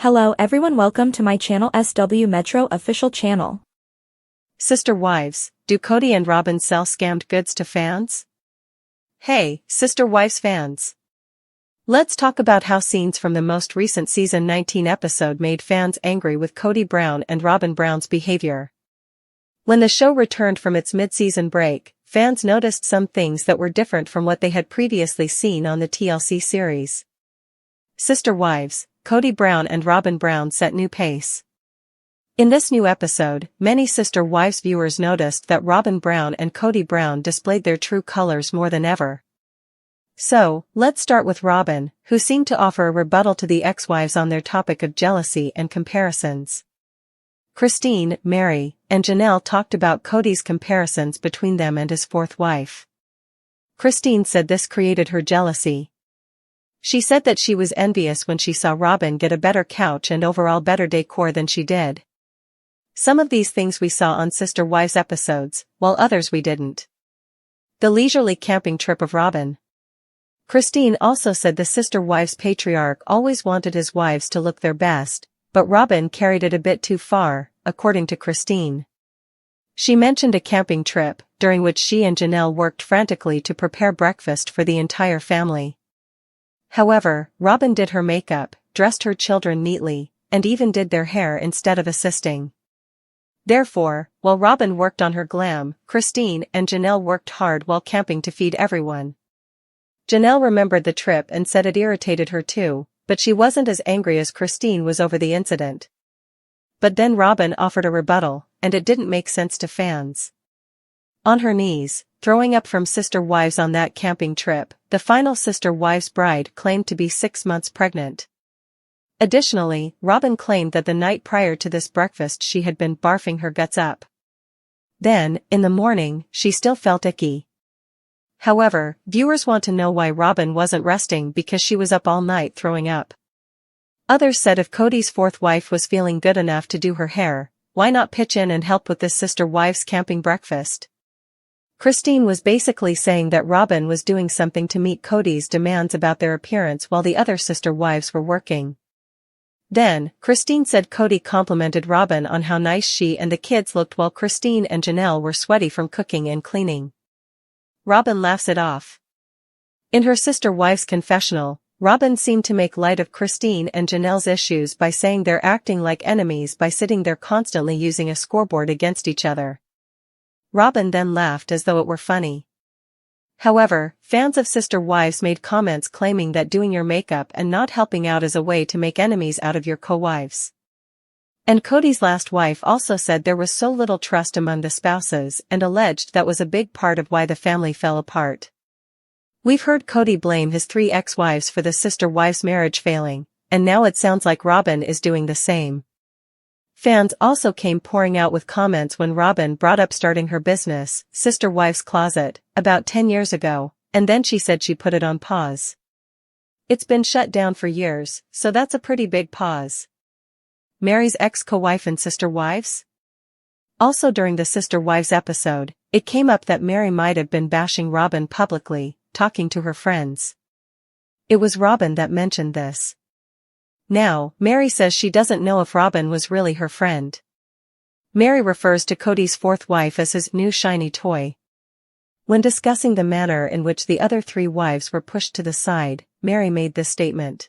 Hello everyone, welcome to my channel SW Metro official channel. Sister Wives, do Kody&Robyn sell scammed goods to fans? Hey, Sister Wives fans! Let's talk about how scenes from the most recent season 19 episode made fans angry with Kody Brown and Robyn Brown's behavior. When the show returned from its mid-season break, fans noticed some things that were different from what they had previously seen on the TLC series. Sister Wives, Kody Brown and Robyn Brown set new pace. In this new episode, many Sister Wives viewers noticed that Robyn Brown and Kody Brown displayed their true colors more than ever. So, let's start with Robyn, who seemed to offer a rebuttal to the ex-wives on their topic of jealousy and comparisons. Christine, Mary, and Janelle talked about Kody's comparisons between them and his fourth wife. Christine said this created her jealousy. She said that she was envious when she saw Robyn get a better couch and overall better decor than she did. Some of these things we saw on Sister Wives episodes, while others we didn't. The leisurely camping trip of Robyn. Christine also said the Sister Wives patriarch always wanted his wives to look their best, but Robyn carried it a bit too far, according to Christine. She mentioned a camping trip, during which she and Janelle worked frantically to prepare breakfast for the entire family. However, Robyn did her makeup, dressed her children neatly, and even did their hair instead of assisting. Therefore, while Robyn worked on her glam, Christine and Janelle worked hard while camping to feed everyone. Janelle remembered the trip and said it irritated her too, but she wasn't as angry as Christine was over the incident. But then Robyn offered a rebuttal, and it didn't make sense to fans. On her knees, throwing up from Sister Wives on that camping trip, the final Sister Wives bride claimed to be 6 months pregnant. Additionally, Robyn claimed that the night prior to this breakfast she had been barfing her guts up. Then, in the morning, she still felt icky. However, viewers want to know why Robyn wasn't resting because she was up all night throwing up. Others said if Kody's fourth wife was feeling good enough to do her hair, why not pitch in and help with this Sister Wives camping breakfast? Christine was basically saying that Robyn was doing something to meet Kody's demands about their appearance while the other Sister Wives were working. Then, Christine said Kody complimented Robyn on how nice she and the kids looked while Christine and Janelle were sweaty from cooking and cleaning. Robyn laughs it off. In her Sister Wives confessional, Robyn seemed to make light of Christine and Janelle's issues by saying they're acting like enemies by sitting there constantly using a scoreboard against each other. Robyn then laughed as though it were funny. However, fans of Sister Wives made comments claiming that doing your makeup and not helping out is a way to make enemies out of your co-wives. And Kody's last wife also said there was so little trust among the spouses and alleged that was a big part of why the family fell apart. We've heard Kody blame his 3 ex-wives for the Sister Wives marriage failing, and now it sounds like Robyn is doing the same. Fans also came pouring out with comments when Robyn brought up starting her business, Sister Wives Closet, about 10 years ago, and then she said she put it on pause. It's been shut down for years, so that's a pretty big pause. Mary's ex-co-wife and Sister Wives? Also during the Sister Wives episode, it came up that Mary might have been bashing Robyn publicly, talking to her friends. It was Robyn that mentioned this. Now, Mary says she doesn't know if Robyn was really her friend. Mary refers to Kody's fourth wife as his new shiny toy. When discussing the manner in which the other 3 wives were pushed to the side, Mary made this statement.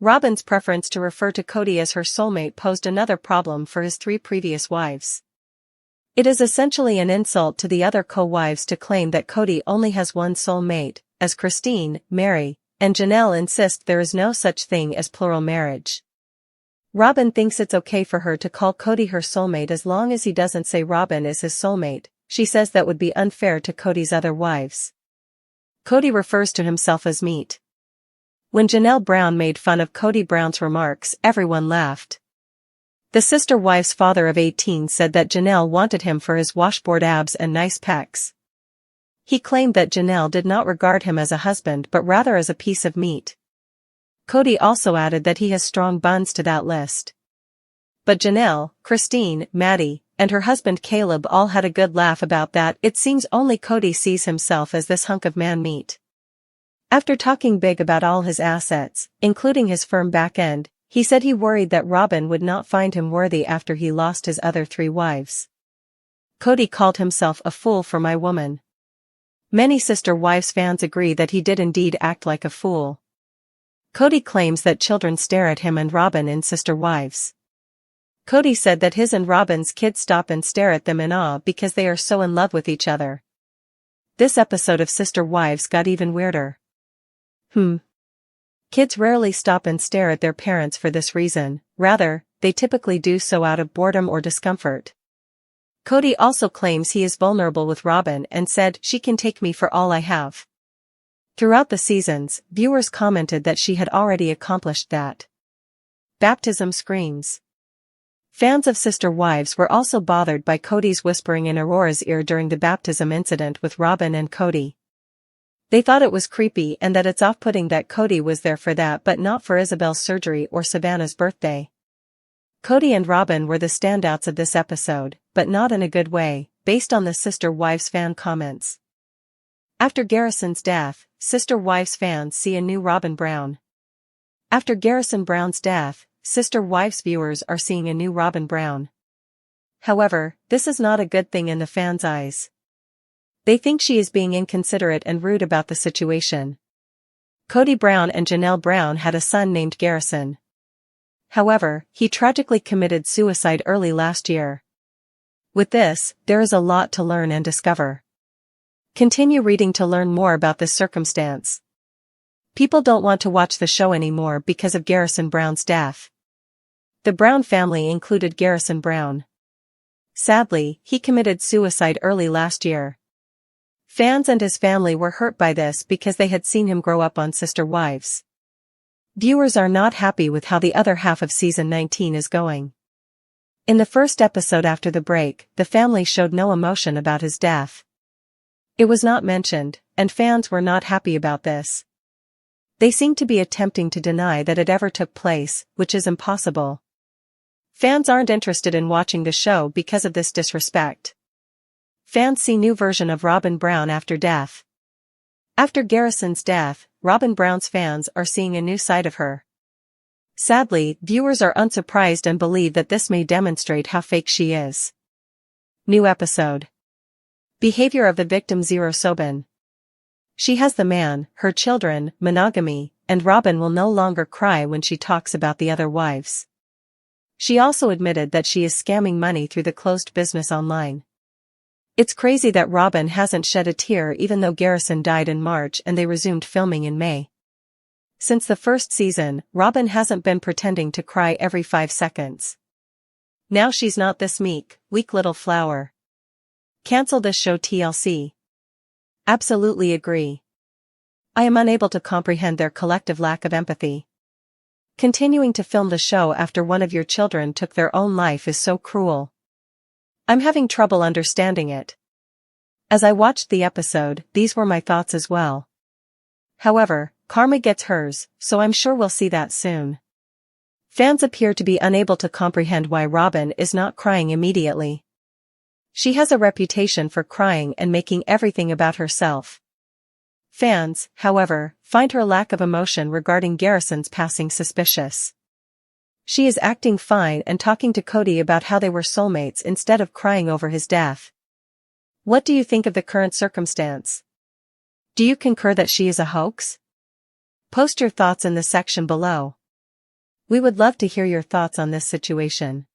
Robyn's preference to refer to Kody as her soulmate posed another problem for his 3 previous wives. It is essentially an insult to the other co-wives to claim that Kody only has one soulmate, as Christine, Mary, and Janelle insist there is no such thing as plural marriage. Robyn thinks it's okay for her to call Kody her soulmate as long as he doesn't say Robyn is his soulmate. She says that would be unfair to Kody's other wives. Kody refers to himself as meat. When Janelle Brown made fun of Kody Brown's remarks, everyone laughed. The Sister Wives father of 18 said that Janelle wanted him for his washboard abs and nice pecs. He claimed that Janelle did not regard him as a husband but rather as a piece of meat. Kody also added that he has strong buns to that list. But Janelle, Christine, Maddie, and her husband Caleb all had a good laugh about that. It seems only Kody sees himself as this hunk of man meat. After talking big about all his assets, including his firm back end, He said he worried that Robyn would not find him worthy after he lost his other 3 wives. Kody called himself a fool for my woman. Many Sister Wives fans agree that he did indeed act like a fool. Kody claims that children stare at him and Robyn in Sister Wives. Kody said that his and Robyn's kids stop and stare at them in awe because they are so in love with each other. This episode of Sister Wives got even weirder. Kids rarely stop and stare at their parents for this reason, rather, they typically do so out of boredom or discomfort. Kody also claims he is vulnerable with Robyn and said, "She can take me for all I have." Throughout the seasons, viewers commented that she had already accomplished that. Baptism screams. Fans of Sister Wives were also bothered by Kody's whispering in Aurora's ear during the baptism incident with Robyn and Kody. They thought it was creepy and that it's off-putting that Kody was there for that but not for Isabel's surgery or Savannah's birthday. Kody&Robyn were the standouts of this episode, but not in a good way, based on the Sister Wives fan comments. After Garrison's death, Sister Wives fans see a new Robyn Brown. After Garrison Brown's death, Sister Wives viewers are seeing a new Robyn Brown. However, this is not a good thing in the fans' eyes. They think she is being inconsiderate and rude about the situation. Kody Brown and Janelle Brown had a son named Garrison. However, he tragically committed suicide early last year. With this, there is a lot to learn and discover. Continue reading to learn more about this circumstance. People don't want to watch the show anymore because of Garrison Brown's death. The Brown family included Garrison Brown. Sadly, he committed suicide early last year. Fans and his family were hurt by this because they had seen him grow up on Sister Wives. Viewers are not happy with how the other half of season 19 is going. In the first episode after the break, the family showed no emotion about his death. It was not mentioned, and fans were not happy about this. They seem to be attempting to deny that it ever took place, which is impossible. Fans aren't interested in watching the show because of this disrespect. Fans see new version of Robyn Brown after death. After Garrison's death, Robyn Brown's fans are seeing a new side of her. Sadly, viewers are unsurprised and believe that this may demonstrate how fake she is. New episode. Behavior of the victim 0 Sobin. She has the man, her children, monogamy, and Robyn will no longer cry when she talks about the other wives. She also admitted that she is scamming money through the closed business online. It's crazy that Robyn hasn't shed a tear even though Garrison died in March and they resumed filming in May. Since the first season, Robyn hasn't been pretending to cry every 5 seconds. Now she's not this meek, weak little flower. Cancel this show TLC. Absolutely agree. I am unable to comprehend their collective lack of empathy. Continuing to film the show after one of your children took their own life is so cruel. I'm having trouble understanding it. As I watched the episode, these were my thoughts as well. However, karma gets hers, so I'm sure we'll see that soon. Fans appear to be unable to comprehend why Robyn is not crying immediately. She has a reputation for crying and making everything about herself. Fans, however, find her lack of emotion regarding Garrison's passing suspicious. She is acting fine and talking to Kody about how they were soulmates instead of crying over his death. What do you think of the current circumstance? Do you concur that she is a hoax? Post your thoughts in the section below. We would love to hear your thoughts on this situation.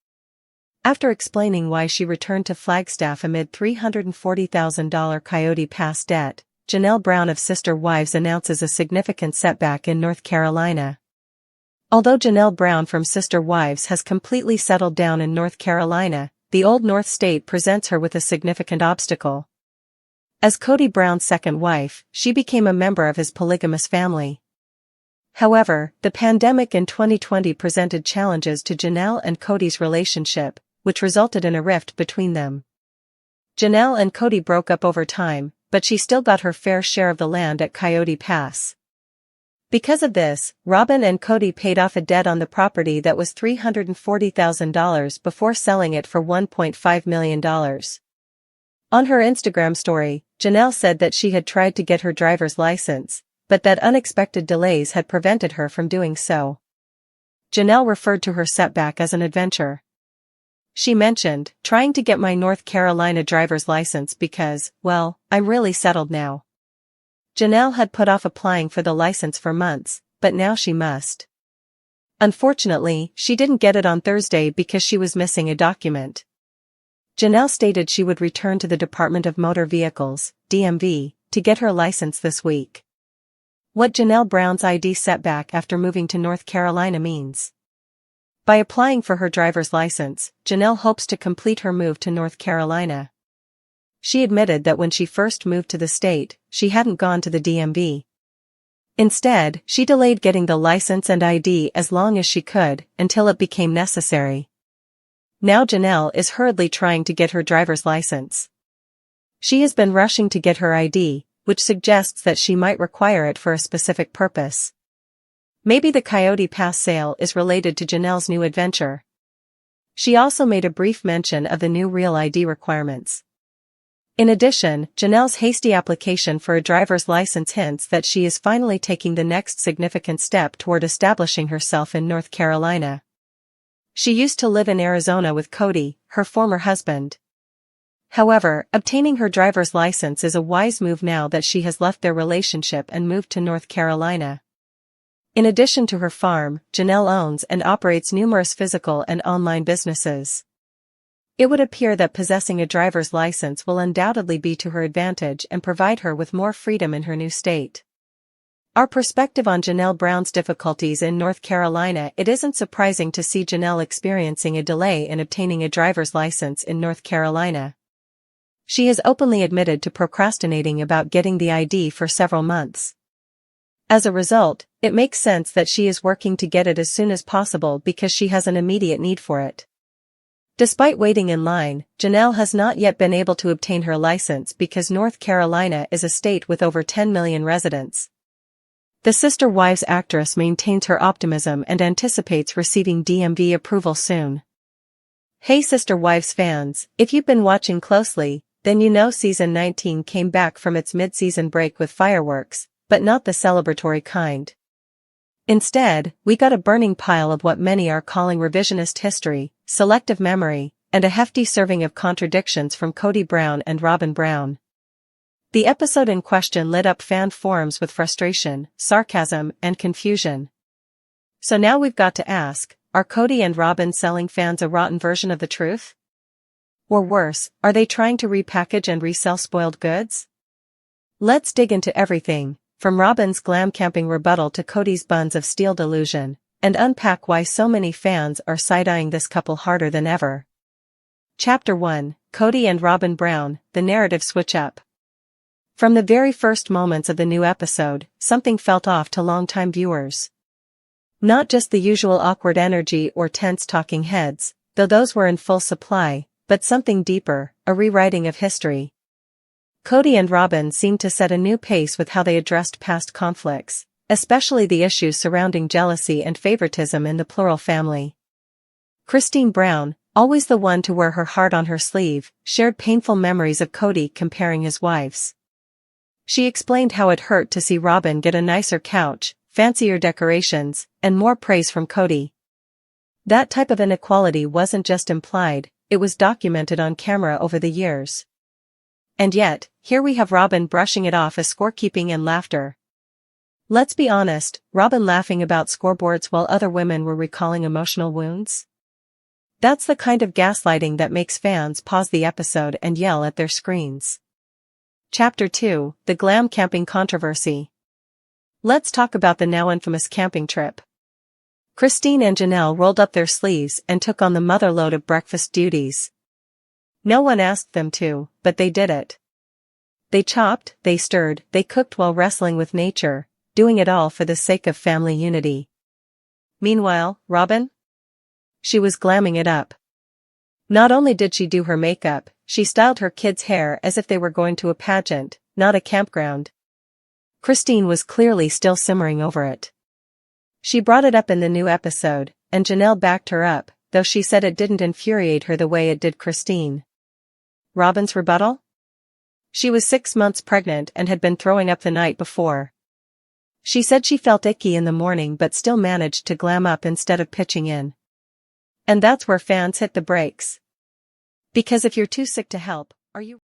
After explaining why she returned to Flagstaff amid $340,000 Coyote Pass debt, Janelle Brown of Sister Wives announces a significant setback in North Carolina. Although Janelle Brown from Sister Wives has completely settled down in North Carolina, the Old North state presents her with a significant obstacle. As Kody Brown's second wife, she became a member of his polygamous family. However, the pandemic in 2020 presented challenges to Janelle and Kody's relationship, which resulted in a rift between them. Janelle and Kody broke up over time, but she still got her fair share of the land at Coyote Pass. Because of this, Robyn and Kody paid off a debt on the property that was $340,000 before selling it for $1.5 million. On her Instagram story, Janelle said that she had tried to get her driver's license, but that unexpected delays had prevented her from doing so. Janelle referred to her setback as an adventure. She mentioned, trying to get my North Carolina driver's license because, well, I'm really settled now. Janelle had put off applying for the license for months, but now she must. Unfortunately, she didn't get it on Thursday because she was missing a document. Janelle stated she would return to the Department of Motor Vehicles, DMV, to get her license this week. What Janelle Brown's ID setback after moving to North Carolina means. By applying for her driver's license, Janelle hopes to complete her move to North Carolina. She admitted that when she first moved to the state, she hadn't gone to the DMV. Instead, she delayed getting the license and ID as long as she could, until it became necessary. Now Janelle is hurriedly trying to get her driver's license. She has been rushing to get her ID, which suggests that she might require it for a specific purpose. Maybe the Coyote Pass sale is related to Janelle's new adventure. She also made a brief mention of the new Real ID requirements. In addition, Janelle's hasty application for a driver's license hints that she is finally taking the next significant step toward establishing herself in North Carolina. She used to live in Arizona with Kody, her former husband. However, obtaining her driver's license is a wise move now that she has left their relationship and moved to North Carolina. In addition to her farm, Janelle owns and operates numerous physical and online businesses. It would appear that possessing a driver's license will undoubtedly be to her advantage and provide her with more freedom in her new state. Our perspective on Janelle Brown's difficulties in North Carolina. It isn't surprising to see Janelle experiencing a delay in obtaining a driver's license in North Carolina. She has openly admitted to procrastinating about getting the ID for several months. As a result, it makes sense that she is working to get it as soon as possible because she has an immediate need for it. Despite waiting in line, Janelle has not yet been able to obtain her license because North Carolina is a state with over 10 million residents. The Sister Wives actress maintains her optimism and anticipates receiving DMV approval soon. Hey Sister Wives fans, if you've been watching closely, then you know season 19 came back from its mid-season break with fireworks, but not the celebratory kind. Instead, we got a burning pile of what many are calling revisionist history, selective memory, and a hefty serving of contradictions from Kody&Robyn Brown. The episode in question lit up fan forums with frustration, sarcasm, and confusion. So now we've got to ask, are Kody&Robyn selling fans a rotten version of the truth? Or worse, are they trying to repackage and resell spoiled goods? Let's dig into everything, from Robyn's glam camping rebuttal to Kody's buns of steel delusion, and unpack why so many fans are side-eyeing this couple harder than ever. Chapter 1, Kody&Robyn Brown, the narrative switch-up. From the very first moments of the new episode, something felt off to longtime viewers. Not just the usual awkward energy or tense talking heads, though those were in full supply, but something deeper, a rewriting of history. Kody&Robyn seemed to set a new pace with how they addressed past conflicts, especially the issues surrounding jealousy and favoritism in the plural family. Christine Brown, always the one to wear her heart on her sleeve, shared painful memories of Kody comparing his wives. She explained how it hurt to see Robyn get a nicer couch, fancier decorations, and more praise from Kody. That type of inequality wasn't just implied, it was documented on camera over the years. And yet, here we have Robyn brushing it off as scorekeeping and laughter. Let's be honest, Robyn laughing about scoreboards while other women were recalling emotional wounds? That's the kind of gaslighting that makes fans pause the episode and yell at their screens. Chapter 2, The Glam Camping Controversy. Let's talk about the now infamous camping trip. Christine and Janelle rolled up their sleeves and took on the motherload of breakfast duties. No one asked them to, but they did it. They chopped, they stirred, they cooked while wrestling with nature, doing it all for the sake of family unity. Meanwhile, Robyn? She was glamming it up. Not only did she do her makeup, she styled her kids' hair as if they were going to a pageant, not a campground. Christine was clearly still simmering over it. She brought it up in the new episode, and Janelle backed her up, though she said it didn't infuriate her the way it did Christine. Robyn's rebuttal? She was 6 months pregnant and had been throwing up the night before. She said she felt icky in the morning but still managed to glam up instead of pitching in. And that's where fans hit the brakes. Because if you're too sick to help, are you